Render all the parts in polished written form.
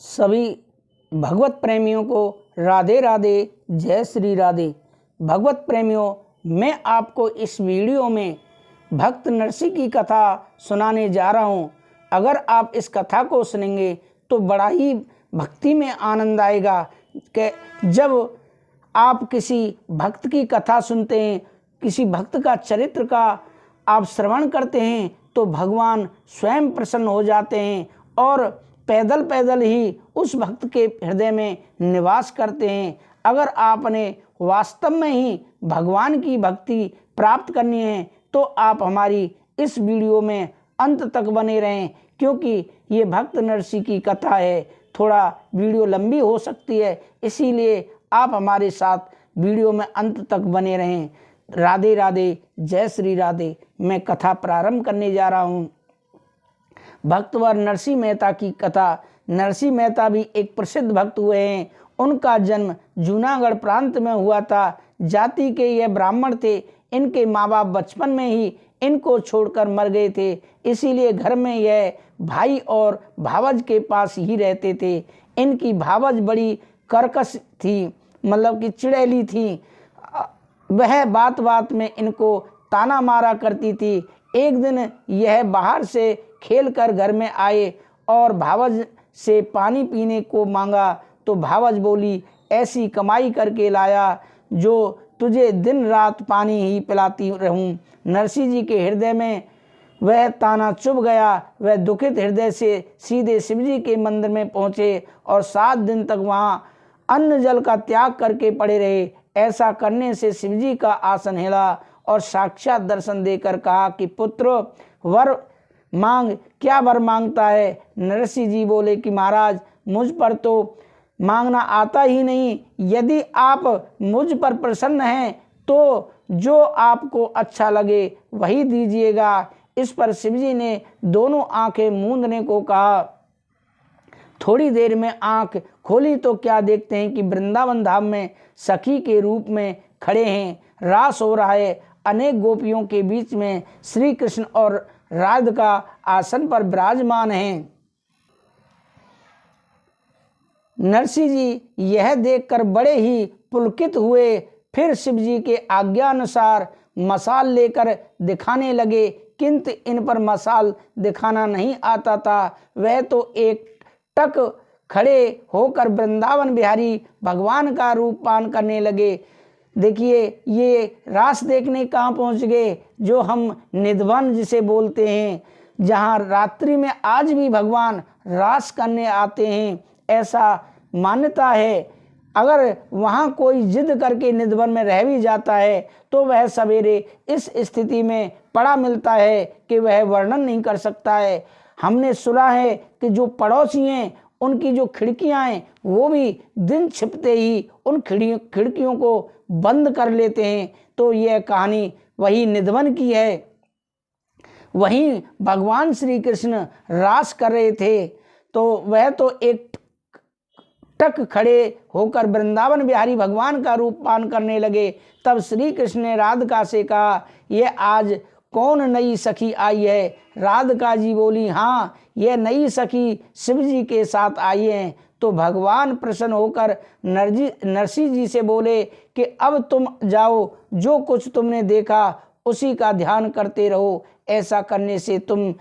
सभी भगवत प्रेमियों को राधे राधे, जय श्री राधे। भगवत प्रेमियों, मैं आपको इस वीडियो में भक्त नरसिंह की कथा सुनाने जा रहा हूँ। अगर आप इस कथा को सुनेंगे तो बड़ा ही भक्ति में आनंद आएगा कि जब आप किसी भक्त की कथा सुनते हैं, किसी भक्त का चरित्र का आप श्रवण करते हैं तो भगवान स्वयं प्रसन्न हो जाते हैं और पैदल पैदल ही उस भक्त के हृदय में निवास करते हैं। अगर आपने वास्तव में ही भगवान की भक्ति प्राप्त करनी है तो आप हमारी इस वीडियो में अंत तक बने रहें, क्योंकि ये भक्त नरसिंह की कथा है। थोड़ा वीडियो लंबी हो सकती है, इसीलिए आप हमारे साथ वीडियो में अंत तक बने रहें। राधे राधे, जय श्री राधे। मैं कथा प्रारंभ करने जा रहा हूँ। भक्तवर नरसिंह मेहता की कथा। नरसिंह मेहता भी एक प्रसिद्ध भक्त हुए हैं। उनका जन्म जूनागढ़ प्रांत में हुआ था। जाति के यह ब्राह्मण थे। इनके माँ बाप बचपन में ही इनको छोड़कर मर गए थे, इसीलिए घर में यह भाई और भावज के पास ही रहते थे। इनकी भावज बड़ी कर्कश थी, मतलब कि चिड़ैली थी। वह बात बात में इनको ताना मारा करती थी। एक दिन यह बाहर से खेल कर घर में आए और भावज से पानी पीने को मांगा तो भावज बोली, ऐसी कमाई करके लाया जो तुझे दिन रात पानी ही पिलाती रहूं। नरसिंह जी के हृदय में वह ताना चुभ गया। वह दुखित हृदय से सीधे शिव जी के मंदिर में पहुंचे और 7 दिन तक वहां अन्न जल का त्याग करके पड़े रहे। ऐसा करने से शिव जी का आसन हिला और साक्षात दर्शन देकर कहा कि पुत्र, वर मांग। क्या वर मांगता है? नरसिंह जी बोले कि महाराज, मुझ पर तो मांगना आता ही नहीं। यदि आप मुझ पर प्रसन्न हैं तो जो आपको अच्छा लगे वही दीजिएगा। इस पर शिवजी ने दोनों आंखें मूंदने को कहा। थोड़ी देर में आंख खोली तो क्या देखते हैं कि वृंदावन धाम में सखी के रूप में खड़े हैं। रास हो रहा है। अनेक गोपियों के बीच में श्री कृष्ण और राधिका आसन पर विराजमान हैं। नरसिंह जी यह देखकर बड़े ही पुलकित हुए। फिर शिव जी के आज्ञा अनुसार मसाल लेकर दिखाने लगे, किंतु इन पर मसाल दिखाना नहीं आता था। वह तो एक टक खड़े होकर वृंदावन बिहारी भगवान का रूप पान करने लगे। देखिए, ये रास देखने कहाँ पहुँच गए, जो हम निधवन जिसे बोलते हैं, जहाँ रात्रि में आज भी भगवान रास करने आते हैं, ऐसा मान्यता है। अगर वहाँ कोई जिद करके निधवन में रह भी जाता है तो वह सवेरे इस स्थिति में पड़ा मिलता है कि वह वर्णन नहीं कर सकता है। हमने सुना है कि जो पड़ोसी हैं उनकी जो खिड़कियां हैं वो भी दिन छिपते ही उन खिड़कियों को बंद कर लेते हैं। तो यह कहानी वही निधवन की है। वहीं भगवान श्री कृष्ण रास कर रहे थे तो वह तो एक टक खड़े होकर वृंदावन बिहारी भगवान का रूप पान करने लगे। तब श्री कृष्ण ने राधिका से कहा, यह आज कौन नई सखी आई है? राधिका जी बोली, हाँ, यह नई सखी शिव जी के साथ आई है। तो भगवान प्रसन्न होकर नरसिंह जी से बोले कि अब तुम जाओ, जो कुछ तुमने देखा उसी का ध्यान करते रहो। ऐसा करने से तुम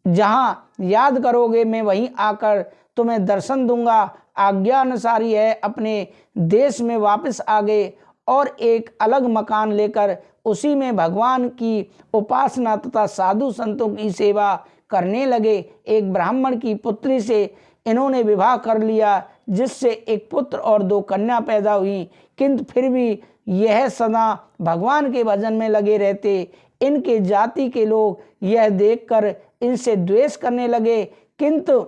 जहाँ याद करोगे मैं वहीं आकर तुम्हें दर्शन दूंगा। आज्ञा अनुसार है अपने देश में वापस आ गए और एक अलग मकान लेकर उसी में भगवान की उपासना तथा साधु संतों की सेवा करने लगे। एक ब्राह्मण की पुत्री से इन्होंने विवाह कर लिया, जिससे एक पुत्र और 2 कन्या पैदा हुई, किंतु फिर भी यह सदा भगवान के भजन में लगे रहते। इनके जाति के लोग यह देखकर इनसे द्वेष करने लगे, किंतु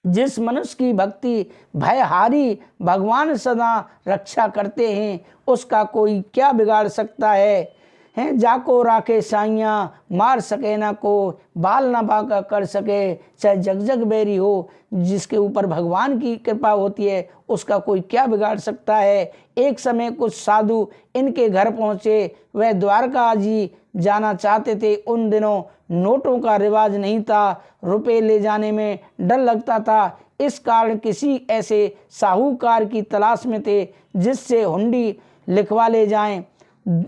जिस मनुष्य की भक्ति भयहारी भगवान सदा रक्षा करते हैं उसका कोई क्या बिगाड़ सकता है? जाको राखे साइया, मार सके ना को, बाल ना बांका कर सके, चाहे जग जग बैरी हो। जिसके ऊपर भगवान की कृपा होती है उसका कोई क्या बिगाड़ सकता है। एक समय कुछ साधु इनके घर पहुँचे। वह द्वारका जी जाना चाहते थे। उन दिनों नोटों का रिवाज नहीं था, रुपए ले जाने में डर लगता था, इस कारण किसी ऐसे साहूकार की तलाश में थे जिससे हुंडी लिखवा ले जाएं।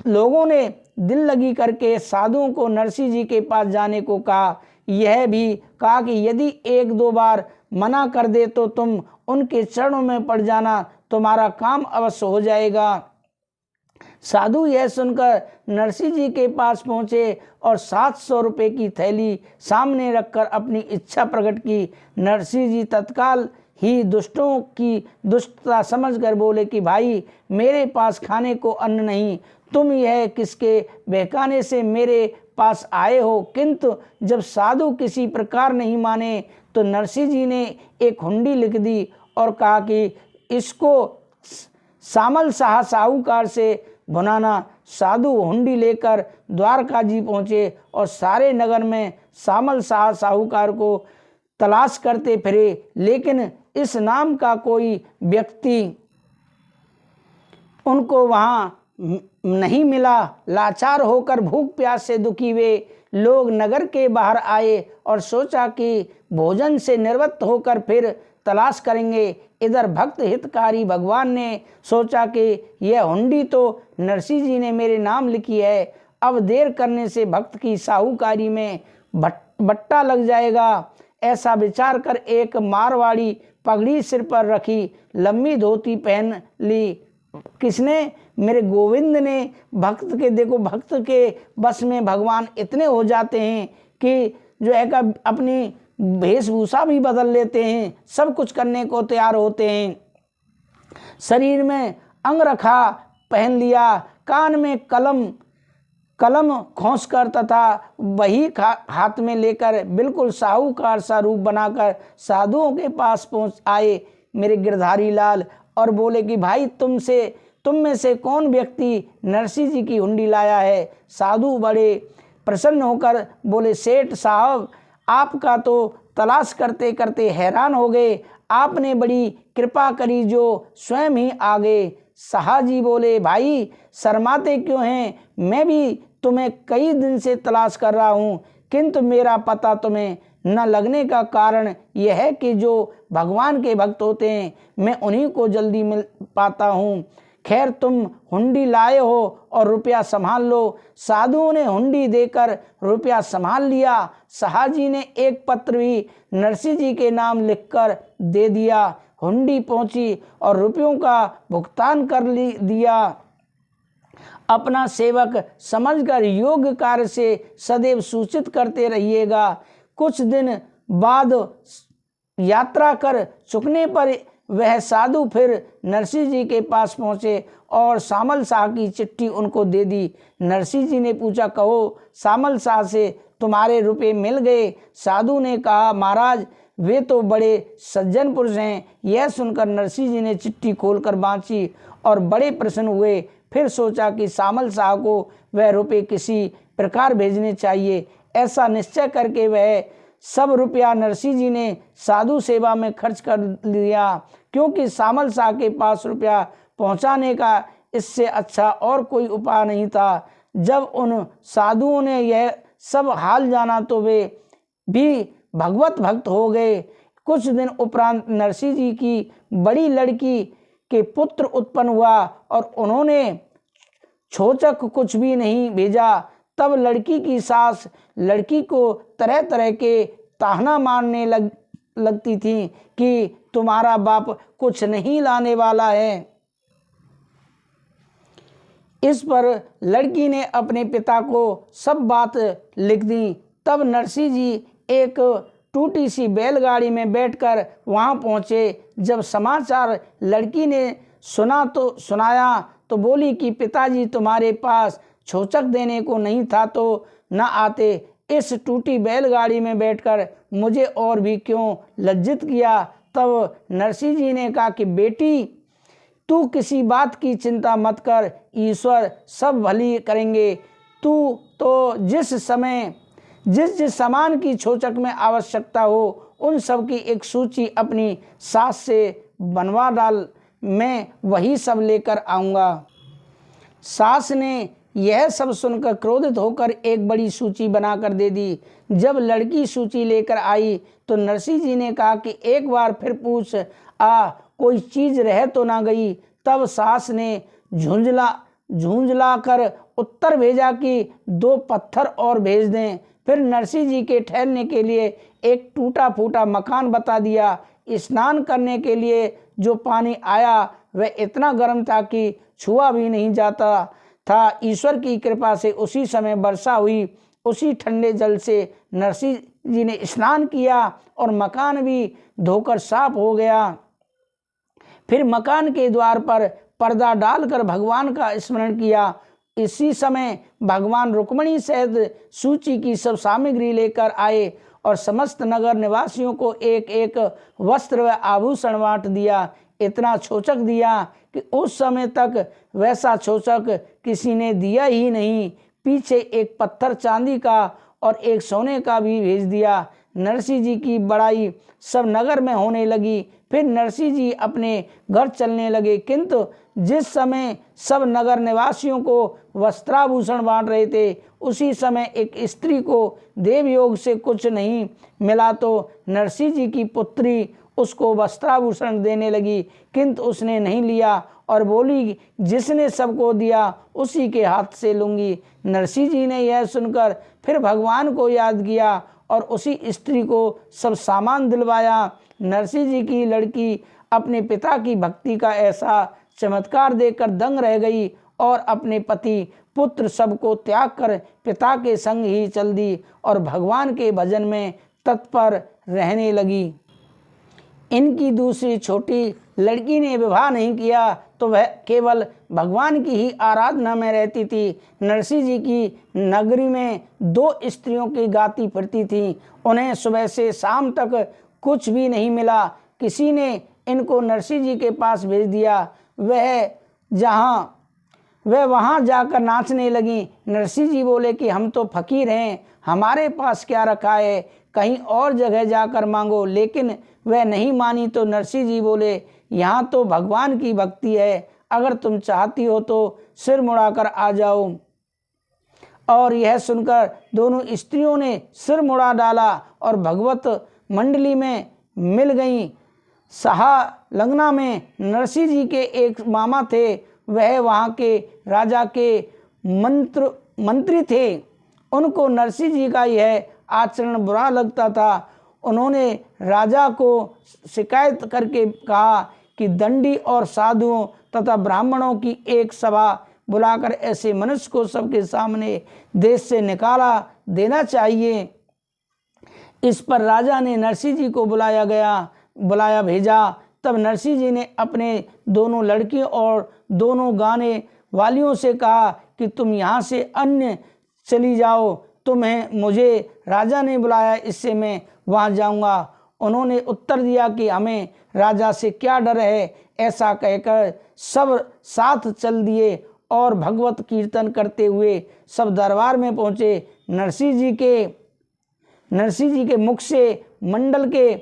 लोगों ने दिल लगी करके साधुओं को नरसिंह जी के पास जाने को कहा। यह भी कहा कि यदि एक दो बार मना कर दे तो तुम उनके चरणों में पड़ जाना, तुम्हारा काम अवश्य हो जाएगा। साधु यह सुनकर नरसिंह जी के पास पहुंचे और 700 रुपये की थैली सामने रखकर अपनी इच्छा प्रकट की। नरसिंह जी तत्काल ही दुष्टों की दुष्टता समझकर बोले कि भाई, मेरे पास खाने को अन्न नहीं, तुम यह किसके बहकाने से मेरे पास आए हो। किंतु जब साधु किसी प्रकार नहीं माने तो नरसिंह जी ने एक हुंडी लिख दी और कहा कि इसको सामल शाह साहूकार से भुनाना। साधु हुंडी लेकर द्वारका जी पहुँचे और सारे नगर में सामल शाह साहूकार को तलाश करते फिरे, लेकिन इस नाम का कोई व्यक्ति उनको वहाँ नहीं मिला। लाचार होकर भूख प्यास से दुखी वे लोग नगर के बाहर आए और सोचा कि भोजन से निवृत्त होकर फिर तलाश करेंगे। इधर भक्त हितकारी भगवान ने सोचा कि यह हुंडी तो नरसिंह जी ने मेरे नाम लिखी है, अब देर करने से भक्त की साहूकारी में बट्टा लग जाएगा। ऐसा विचार कर एक मारवाड़ी पगड़ी सिर पर रखी, लंबी धोती पहन ली। किसने? मेरे गोविंद ने। भक्त के देखो, भक्त के बस में भगवान इतने हो जाते हैं कि जो है का अपनी वेशभूषा भी बदल लेते हैं, सब कुछ करने को तैयार होते हैं। शरीर में अंगरखा पहन लिया, कान में कलम खोस कर तथा वही हाथ में लेकर बिल्कुल साहूकार सा रूप बनाकर साधुओं के पास पहुंच आए मेरे गिरधारी लाल, और बोले कि भाई, तुम में से कौन व्यक्ति नरसिंह जी की हुंडी लाया है। साधु बड़े प्रसन्न होकर बोले, सेठ साहब, आपका तो तलाश करते करते हैरान हो गए, आपने बड़ी कृपा करी जो स्वयं ही आ गए। शाहजी बोले, भाई शर्माते क्यों हैं, मैं भी तुम्हें कई दिन से तलाश कर रहा हूँ, किंतु मेरा पता तुम्हें न लगने का कारण यह है कि जो भगवान के भक्त होते हैं मैं उन्हीं को जल्दी मिल पाता हूँ। खैर, तुम हुंडी लाए हो और रुपया संभाल लो। साधुओं ने हुंडी देकर रुपया संभाल लिया। शाहजी ने एक पत्र भी नरसिंह जी के नाम लिखकर दे दिया। हुंडी पहुंची और रुपयों का भुगतान कर दिया। अपना सेवक समझकर योग कार्य से सदैव सूचित करते रहिएगा। कुछ दिन बाद यात्रा कर चुकने पर वह साधु फिर नरसिंह जी के पास पहुँचे और सामल शाह की चिट्ठी उनको दे दी। नरसिंह जी ने पूछा, कहो सामल शाह से तुम्हारे रुपए मिल गए। साधु ने कहा, महाराज वे तो बड़े सज्जन पुरुष हैं। यह सुनकर नरसिंह जी ने चिट्ठी खोलकर बाँची और बड़े प्रसन्न हुए। फिर सोचा कि सामल शाह को वह रुपए किसी प्रकार भेजने चाहिए। ऐसा निश्चय करके वह सब रुपया नरसिंह जी ने साधु सेवा में खर्च कर लिया, क्योंकि सामल शाह के पास रुपया पहुंचाने का इससे अच्छा और कोई उपाय नहीं था। जब उन साधुओं ने यह सब हाल जाना तो वे भी भगवत भक्त हो गए। कुछ दिन उपरांत नरसिंह जी की बड़ी लड़की के पुत्र उत्पन्न हुआ और उन्होंने छोचक कुछ भी नहीं भेजा। तब लड़की की सास लड़की को तरह तरह के ताहना मारने लगती थी कि तुम्हारा बाप कुछ नहीं लाने वाला है। इस पर लड़की ने अपने पिता को सब बात लिख दी। तब नरसिंह जी एक टूटी सी बैलगाड़ी में बैठकर वहां पहुंचे। जब समाचार लड़की ने सुनाया तो बोली कि पिताजी, तुम्हारे पास छोचक देने को नहीं था तो न आते। इस टूटी बैलगाड़ी में बैठकर मुझे और भी क्यों लज्जित किया। तब नरसिंह जी ने कहा कि बेटी, तू किसी बात की चिंता मत कर, ईश्वर सब भली करेंगे। तू तो जिस सामान की छोचक में आवश्यकता हो उन सब की एक सूची अपनी सास से बनवा डाल, मैं वही सब लेकर आऊँगा। सास ने यह सब सुनकर क्रोधित होकर एक बड़ी सूची बनाकर दे दी। जब लड़की सूची लेकर आई तो नरसिंह जी ने कहा कि एक बार फिर पूछ कोई चीज रह तो ना गई। तब सास ने झुंझला कर उत्तर भेजा कि 2 पत्थर और भेज दें। फिर नरसिंह जी के ठहरने के लिए एक टूटा फूटा मकान बता दिया। स्नान करने के लिए जो पानी आया वह इतना गर्म था कि छुआ भी नहीं जाता था। ईश्वर की कृपा से उसी समय वर्षा हुई। उसी ठंडे जल से नरसिंह जी ने स्नान किया और मकान भी धोकर साफ हो गया। फिर मकान के द्वार पर पर्दा डालकर भगवान का स्मरण किया। इसी समय भगवान रुक्मिणी सहित सूची की सब सामग्री लेकर आए और समस्त नगर निवासियों को एक एक वस्त्र व आभूषण बांट दिया। इतना छोचक दिया कि उस समय तक वैसा छोचक किसी ने दिया ही नहीं। पीछे एक पत्थर चांदी का और एक सोने का भी भेज दिया। नरसिंह जी की बड़ाई सब नगर में होने लगी। फिर नरसिंह जी अपने घर चलने लगे, किंतु जिस समय सब नगर निवासियों को वस्त्राभूषण बांट रहे थे उसी समय एक स्त्री को देवयोग से कुछ नहीं मिला तो नरसिंह जी की पुत्री उसको वस्त्राभूषण देने लगी, किंतु उसने नहीं लिया और बोली जिसने सबको दिया उसी के हाथ से लूंगी। नरसिंह जी ने यह सुनकर फिर भगवान को याद किया और उसी स्त्री को सब सामान दिलवाया। नरसिंह जी की लड़की अपने पिता की भक्ति का ऐसा चमत्कार देखकर दंग रह गई और अपने पति पुत्र सबको त्याग कर पिता के संग ही चल दी और भगवान के भजन में तत्पर रहने लगी। इनकी दूसरी छोटी लड़की ने विवाह नहीं किया तो वह केवल भगवान की ही आराधना में रहती थी। नरसिंह जी की नगरी में 2 स्त्रियों की गाती फिरती थीं। उन्हें सुबह से शाम तक कुछ भी नहीं मिला। किसी ने इनको नरसिंह जी के पास भेज दिया। वह वहाँ जाकर नाचने लगी। नरसिंह जी बोले कि हम तो फकीर हैं, हमारे पास क्या रखा है, कहीं और जगह जाकर मांगो। लेकिन वह नहीं मानी तो नरसिंह जी बोले यहाँ तो भगवान की भक्ति है, अगर तुम चाहती हो तो सिर मुड़ाकर आ जाओ। और यह सुनकर दोनों स्त्रियों ने सिर मुड़ा डाला और भगवत मंडली में मिल गईं। सहालंगना में नरसिंह जी के एक मामा थे, वह वहाँ के राजा के मंत्री थे। उनको नरसिंह जी का यह आचरण बुरा लगता था। उन्होंने राजा को शिकायत करके कहा कि दंडी और साधुओं तथा ब्राह्मणों की एक सभा बुलाकर ऐसे मनुष्य को सबके सामने देश से निकाला देना चाहिए। इस पर राजा ने नरसिंह जी को बुलाया भेजा। तब नरसिंह जी ने अपने दोनों लड़कियों और दोनों गाने वालियों से कहा कि तुम यहाँ से अन्य चली जाओ, मुझे राजा ने बुलाया, इससे मैं वहाँ जाऊँगा। उन्होंने उत्तर दिया कि हमें राजा से क्या डर है। ऐसा कहकर सब साथ चल दिए और भगवत कीर्तन करते हुए सब दरबार में पहुँचे। नरसिंह जी के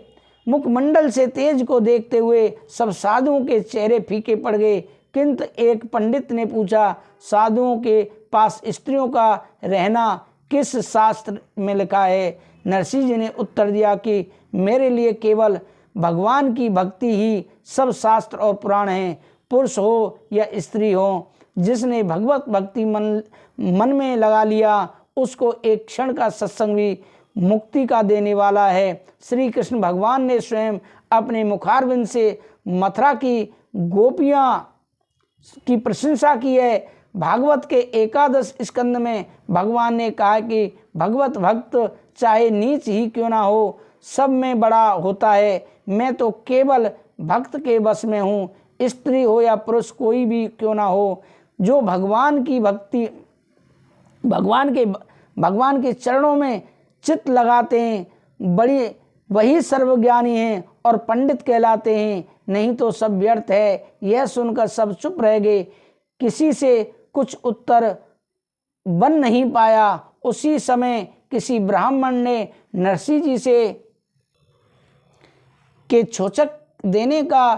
मुखमंडल से तेज को देखते हुए सब साधुओं के चेहरे फीके पड़ गए। किंतु एक पंडित ने पूछा, साधुओं के पास स्त्रियों का रहना किस शास्त्र में लिखा है? नरसिंह जी ने उत्तर दिया कि मेरे लिए केवल भगवान की भक्ति ही सब शास्त्र और पुराण हैं। पुरुष हो या स्त्री हो, जिसने भगवत भक्ति मन में लगा लिया उसको एक क्षण का सत्संग भी मुक्ति का देने वाला है। श्री कृष्ण भगवान ने स्वयं अपने मुखारविंद से मथुरा की गोपियां की प्रशंसा की है। भागवत के 11 स्कंद में भगवान ने कहा कि भगवत भक्त चाहे नीच ही क्यों ना हो, सब में बड़ा होता है। मैं तो केवल भक्त के बस में हूँ, स्त्री हो या पुरुष कोई भी क्यों ना हो। जो भगवान की भक्ति भगवान के चरणों में चित्त लगाते हैं वही सर्वज्ञानी हैं और पंडित कहलाते हैं, नहीं तो सब व्यर्थ है। यह सुनकर सब चुप रह गए। किसी से कुछ उत्तर बन नहीं पाया। उसी समय किसी ब्राह्मण ने नरसिंह जी से के छोचक देने का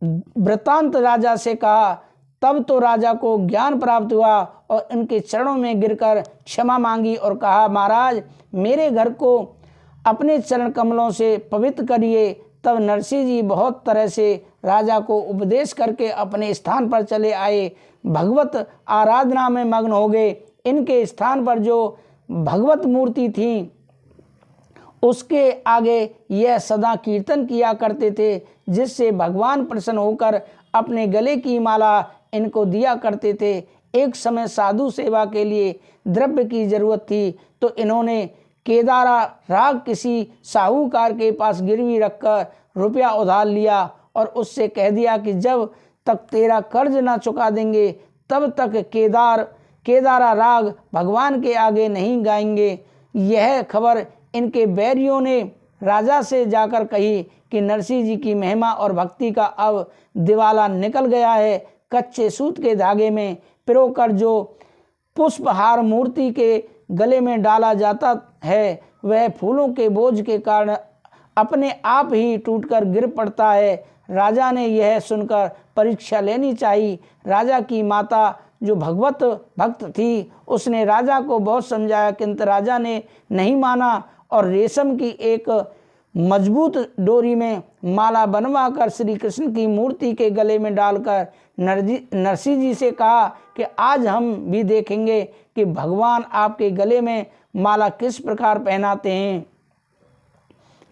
वृत्तांत राजा से कहा। तब तो राजा को ज्ञान प्राप्त हुआ और उनके चरणों में गिरकर क्षमा मांगी और कहा, महाराज मेरे घर को अपने चरण कमलों से पवित्र करिए। तब नरसिंह जी बहुत तरह से राजा को उपदेश करके अपने स्थान पर चले आए, भगवत आराधना में मग्न हो गए। इनके स्थान पर जो भगवत मूर्ति थी उसके आगे यह सदा कीर्तन किया करते थे, जिससे भगवान प्रसन्न होकर अपने गले की माला इनको दिया करते थे। एक समय साधु सेवा के लिए द्रव्य की जरूरत थी, तो इन्होंने केदारा राग किसी साहूकार के पास गिरवी रखकर रुपया उधार लिया और उससे कह दिया कि जब तक तेरा कर्ज ना चुका देंगे तब तक केदारा राग भगवान के आगे नहीं गाएंगे। यह खबर इनके बैरियों ने राजा से जाकर कही कि नरसिंह जी की महिमा और भक्ति का अब दिवाला निकल गया है। कच्चे सूत के धागे में पिरोकर जो पुष्पहार मूर्ति के गले में डाला जाता है वह फूलों के बोझ के कारण अपने आप ही टूटकर गिर पड़ता है। राजा ने यह सुनकर परीक्षा लेनी चाहिए। राजा की माता जो भगवत भक्त थी उसने राजा को बहुत समझाया, किंतु राजा ने नहीं माना और रेशम की एक मजबूत डोरी में माला बनवा कर श्री कृष्ण की मूर्ति के गले में डालकर नरसिंह जी से कहा कि आज हम भी देखेंगे कि भगवान आपके गले में माला किस प्रकार पहनाते हैं।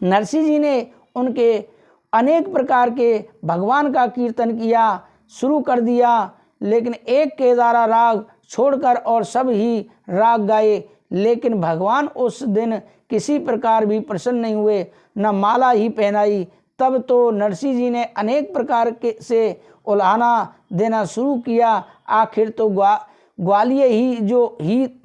नरसिंह जी ने उनके अनेक प्रकार के भगवान का कीर्तन किया शुरू कर दिया, लेकिन एक केदारा राग छोड़कर और सब ही राग गाए, लेकिन भगवान उस दिन किसी प्रकार भी प्रसन्न नहीं हुए, न माला ही पहनाई। तब तो नरसिंह जी ने अनेक प्रकार के से उलाहना देना शुरू किया। आखिर तो ग्वालियर ही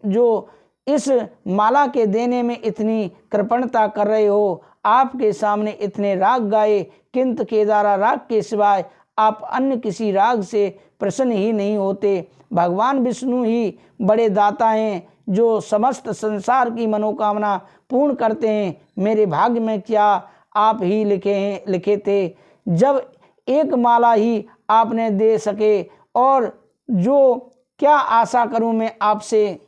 जो इस माला के देने में इतनी कृपणता कर रहे हो, आपके सामने इतने राग गाए, किंतु केदारा राग के सिवाय आप अन्य किसी राग से प्रसन्न ही नहीं होते। भगवान विष्णु ही बड़े दाता हैं जो समस्त संसार की मनोकामना पूर्ण करते हैं। मेरे भाग्य में क्या आप ही लिखे थे जब एक माला ही आपने दे सके, और जो क्या आशा करूं मैं आपसे।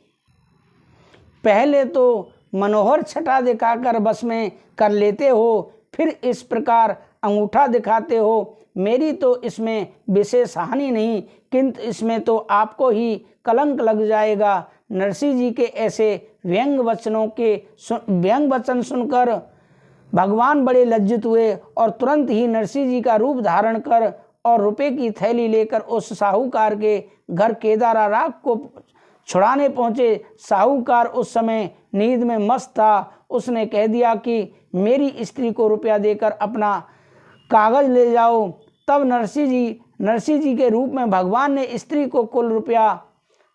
पहले तो मनोहर छटा दिखाकर बस में कर लेते हो, फिर इस प्रकार अंगूठा दिखाते हो। मेरी तो इसमें विशेष हानि नहीं, किंतु इसमें तो आपको ही कलंक लग जाएगा। नरसिंह जी के ऐसे व्यंग वचन सुनकर भगवान बड़े लज्जित हुए और तुरंत ही नरसिंह जी का रूप धारण कर और रुपए की थैली लेकर उस साहूकार के घर केदारा राग को छुड़ाने पहुंचे। साहूकार उस समय नींद में मस्त था। उसने कह दिया कि मेरी स्त्री को रुपया देकर अपना कागज ले जाओ। तब नरसिंह जी के रूप में भगवान ने स्त्री को कुल रुपया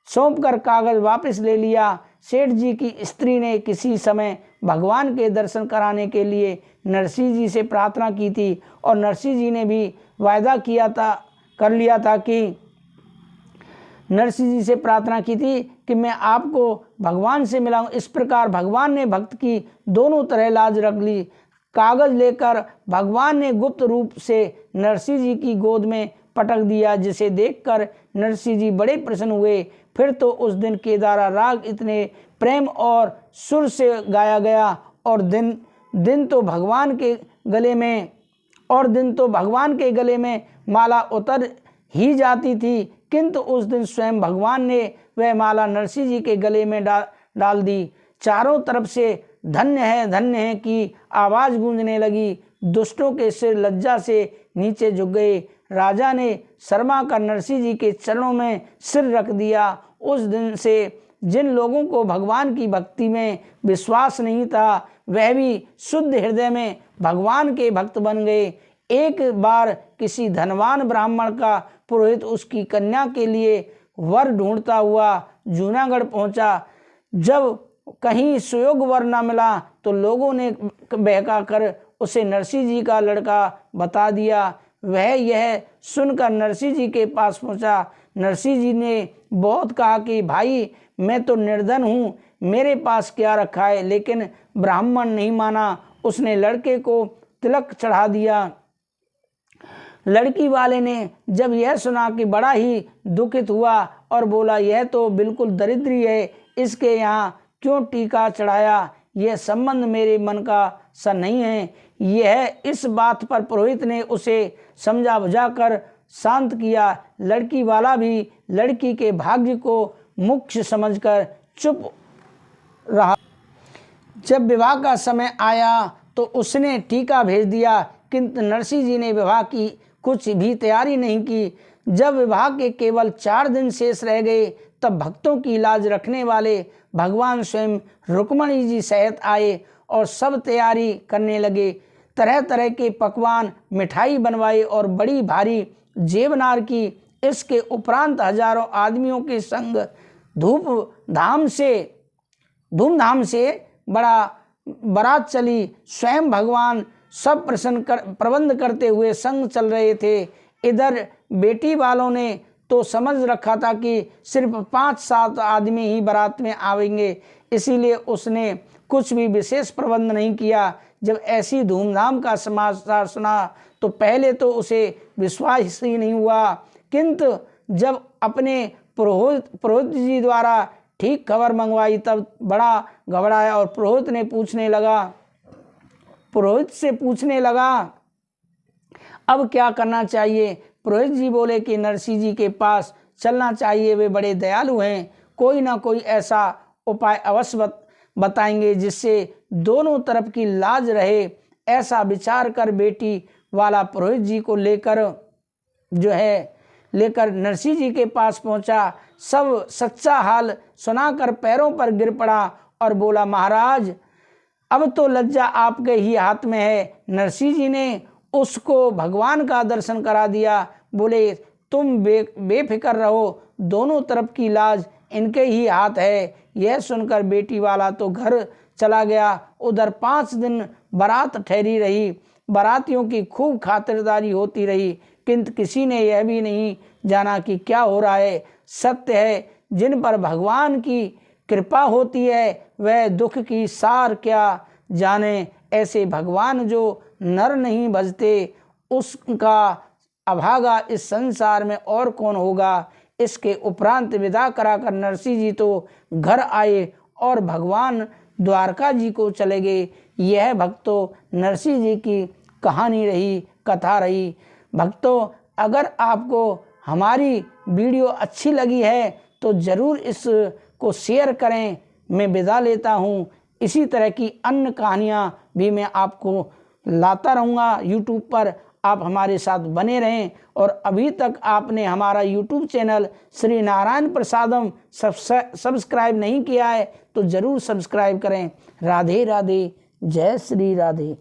सौंपकर कागज वापस ले लिया। सेठ जी की स्त्री ने किसी समय भगवान के दर्शन कराने के लिए नरसिंह जी से प्रार्थना की थी, और नरसिंह जी ने भी वायदा कर लिया था कि नरसिंह जी से प्रार्थना की थी कि मैं आपको भगवान से मिलाऊं। इस प्रकार भगवान ने भक्त की दोनों तरह लाज रख ली। कागज लेकर भगवान ने गुप्त रूप से नरसिंह जी की गोद में पटक दिया, जिसे देखकर नरसिंह जी बड़े प्रसन्न हुए। फिर तो उस दिन केदारा राग इतने प्रेम और सुर से गाया गया, और दिन तो भगवान के गले में माला उतर ही जाती थी, किंतु उस दिन स्वयं भगवान ने वह माला नरसिंह जी के गले में डाल दी। चारों तरफ से धन्य है की आवाज गूंजने लगी। दुष्टों के सिर लज्जा से नीचे झुक गए। राजा ने शर्मा कर नरसिंह जी के चरणों में सिर रख दिया। उस दिन से जिन लोगों को भगवान की भक्ति में विश्वास नहीं था, वह भी शुद्ध हृदय में भगवान के भक्त बन गए। एक बार किसी धनवान ब्राह्मण का पुरोहित उसकी कन्या के लिए वर ढूंढता हुआ जूनागढ़ पहुंचा। जब कहीं सुयोग वर न मिला तो लोगों ने बहकाकर उसे नरसिंह जी का लड़का बता दिया। वह यह सुनकर नरसिंह जी के पास पहुंचा। नरसिंह जी ने बहुत कहा कि भाई, मैं तो निर्धन हूँ, मेरे पास क्या रखा है, लेकिन ब्राह्मण नहीं माना। उसने लड़के को तिलक चढ़ा दिया। लड़की वाले ने जब यह सुना कि बड़ा ही दुखित हुआ और बोला, यह तो बिल्कुल दरिद्री है, इसके यहाँ क्यों टीका चढ़ाया? यह संबंध मेरे मन का सा नहीं है। यह इस बात पर पुरोहित ने उसे समझा बुझाकर शांत किया। लड़की वाला भी लड़की के भाग्य को मुख्य समझकर चुप रहा। जब विवाह का समय आया तो उसने टीका भेज दिया, किंतु नरसिंह जी ने विवाह की कुछ भी तैयारी नहीं की। जब विवाह के केवल 4 दिन शेष रह गए तब भक्तों की लाज रखने वाले भगवान स्वयं रुक्मणी जी सहित आए और सब तैयारी करने लगे। तरह तरह के पकवान, मिठाई बनवाए और बड़ी भारी जेबनार की। इसके उपरांत हजारों आदमियों के संग धूमधाम से बड़ा बारात चली। स्वयं भगवान सब प्रबंध करते हुए संग चल रहे थे। इधर बेटी वालों ने तो समझ रखा था कि सिर्फ 5-7 आदमी ही बारात में आवेंगे, इसीलिए उसने कुछ भी विशेष प्रबंध नहीं किया। जब ऐसी धूमधाम का समाचार सुना तो पहले तो उसे विश्वास ही नहीं हुआ, किंतु जब अपने पुरोहित जी द्वारा ठीक खबर मंगवाई तब बड़ा घबराया और पुरोहित से पूछने लगा अब क्या करना चाहिए। पुरोहित जी बोले कि नरसिंह जी के पास चलना चाहिए, वे बड़े दयालु हैं, कोई ना कोई ऐसा उपाय अवश्य बताएंगे जिससे दोनों तरफ की लाज रहे। ऐसा विचार कर बेटी वाला पुरोहित जी को लेकर नरसिंह जी के पास पहुंचा। सब सच्चा हाल सुनाकर पैरों पर गिर पड़ा और बोला, महाराज अब तो लज्जा आपके ही हाथ में है। नरसिंह जी ने उसको भगवान का दर्शन करा दिया। बोले, तुम बेफिक्र रहो, दोनों तरफ की लाज इनके ही हाथ है। यह सुनकर बेटी वाला तो घर चला गया। उधर 5 दिन बारात ठहरी रही। बारातियों की खूब खातिरदारी होती रही, किंतु किसी ने यह भी नहीं जाना कि क्या हो रहा है। सत्य है, जिन पर भगवान की कृपा होती है वह दुख की सार क्या जाने। ऐसे भगवान जो नर नहीं भजते उसका अभागा इस संसार में और कौन होगा। इसके उपरांत विदा कराकर नरसिंह जी तो घर आए और भगवान द्वारका जी को चले गए। यह भक्तों नरसिंह जी की कथा रही। भक्तों, अगर आपको हमारी वीडियो अच्छी लगी है तो ज़रूर इसको शेयर करें। मैं विदा लेता हूँ। इसी तरह की अन्य कहानियाँ भी मैं आपको लाता रहूँगा यूट्यूब पर। आप हमारे साथ बने रहें और अभी तक आपने हमारा यूट्यूब चैनल श्री नारायण प्रसादम सब्सक्राइब नहीं किया है तो ज़रूर सब्सक्राइब करें। राधे राधे, जय श्री राधे।